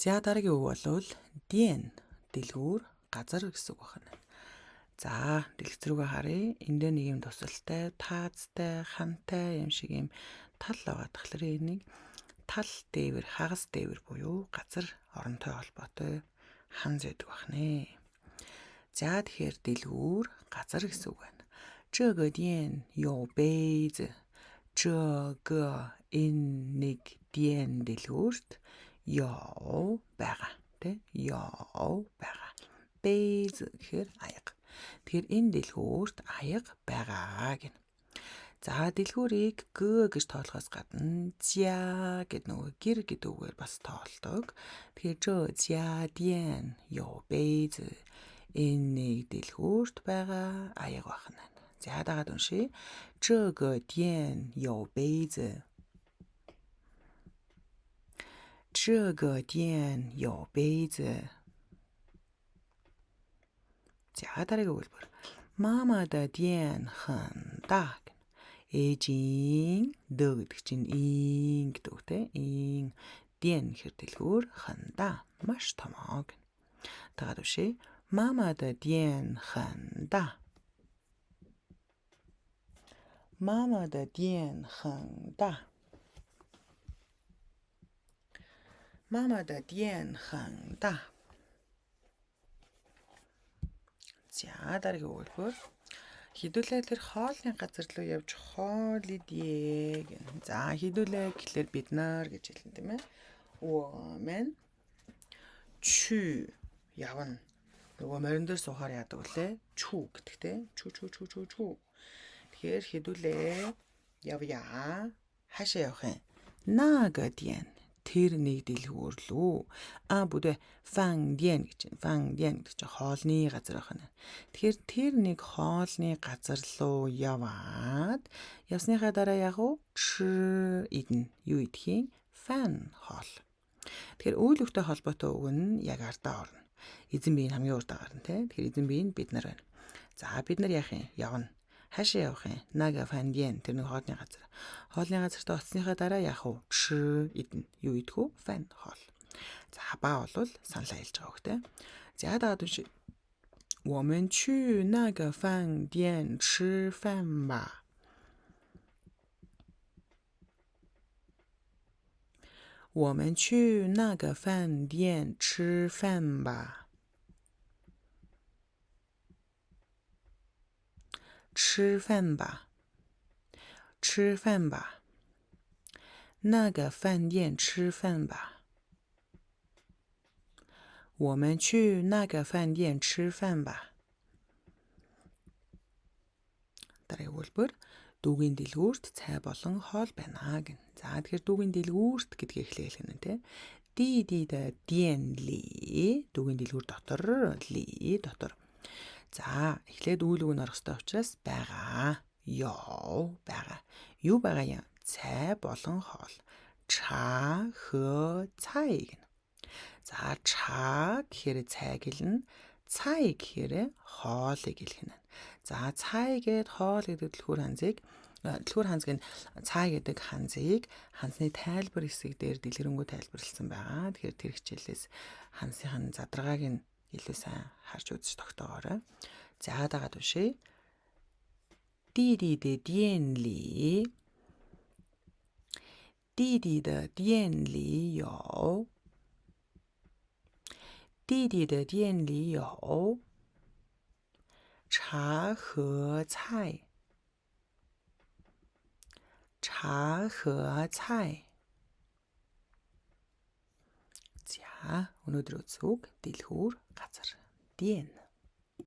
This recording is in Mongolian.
За дараагийн үг бол дien дэлгүүр газар гэсэн үг байна. За дэлгэц рүүгээ харъя. Энд дээр нэг юм тусалтай, таацтай, хантай юм шиг юм тал байгаа. Тэгэхээр энийг тал дээвэр, хагас дээвэр буюу газар оронтой холбоотой хан зэдэг байна. За тэгэхээр дэлгүүр газар гэсэн үг байна. 这个店有杯子。这个 энэ нэг дien дэлгүүрт 有 байгаа. Тэ? 有 байгаа. Бэйз гэхээр аяга. Тэгэхээр энэ дэлгүүрт аяга байгаа гэнэ. За дэлгүүрийг г гэж тоолохоос гадна зя гэдэг нөгөө гэр гэдэг үгээр бас тоолдог. Тэгэхээр 这家店有杯子. Энэ нэг дэлгүүрт байгаа аяга байна. За дагаад уншия. 这个店有杯子。这个店有杯子。За дараагийн үйлбэр. 妈妈的店很大. Ээжийн д гэдэг чинь ин гэдэг үгтэй. Ин дien гэхэр дэлгүүр很大маш томоо гэнэ. Дагаад уншия. 妈妈的店很大。妈妈的店很大。妈妈的店很大. За дараагийн үйлбэр. Хідүүлээ тэр хоолны газар руу явж хоол идье гэнэ. За хідүүлээ гэхлээр бид нар гэж хэлнэ тийм ээ. 我们去 явна. Нөгөө морин дээр суухаар яадаг үлээ? Чү гэдэг те. Чү. Тэгэхээр хідүүлээ явъя. Хаашаа явах юм? 那个店. Тэр нэг дэлгүүр лүү. Бүдэ фан дien гэж байна. Фан дien гэдэг чинь хоолны газар байна. Тэгэхээр тэр нэг хоолны газар руу яваад явсныхаа дараа яг уу ч идэн юу идэх юм? Фан хоол. Тэгэхээр үйл өгтэй холбоотой үг нь яг ардаа орно. Эзэн бие нь хамгийн урд гарна тий. Тэгэхээр эзэн бие нь бид нар байна. За бид нар яах юм? Явна. Хаашаа явах юм? Нага фан дien тэр нэг хоолны газар. Хоолны газарт оцсныхаа дараа яах вэ? Ч идэн. Юу идэх вэ? Фан хоол. За ба бол саналаа хэлж байгаа хөхтэй. За дагаад уншия. 我们去那个饭店吃饭吧。我们去那个饭店吃饭吧。吃饭吧。吃饭吧。那个饭店吃饭吧。我们去那个饭店吃饭吧. Дараагийн үйлбэр. Дүүгийн дэлгүүрт цай болон хоол байна гэнэ. За тэгэхээр дүүгийн дэлгүүрт гэдгийг эхлээл гэнэ те. Ди да дien ли. Дүүгийн дэлгүүр дотор ли дотор. За эхлээд үйл үг нь орох ёстой учраас байгаа. Ёо байгаа. Юу байгаа юм? Цай болон хоол. Ча хө цай гэнэ. За ча гэхээр цай гэлнэ. Цай гэхээр хоолыг хэлнэ. За цай гээд хоол гэдэг дэлгүүр ханзыг цай гэдэг ханзыг хансны тайлбар хэсэг дээр дэлгэрэнгүй тайлбарлсан байгаа. Тэгэхээр тэр хичээлээс хансхийн задаргааг нь илүү сайн харж үзэж тогтоогоорой. За дагаад уншия. Ди дэ дien ли. Ди дэ дien ли ёо. 弟弟的店里有茶和菜。茶和菜. За өнөөдөр үзүүг дэлгүүр газар. Дien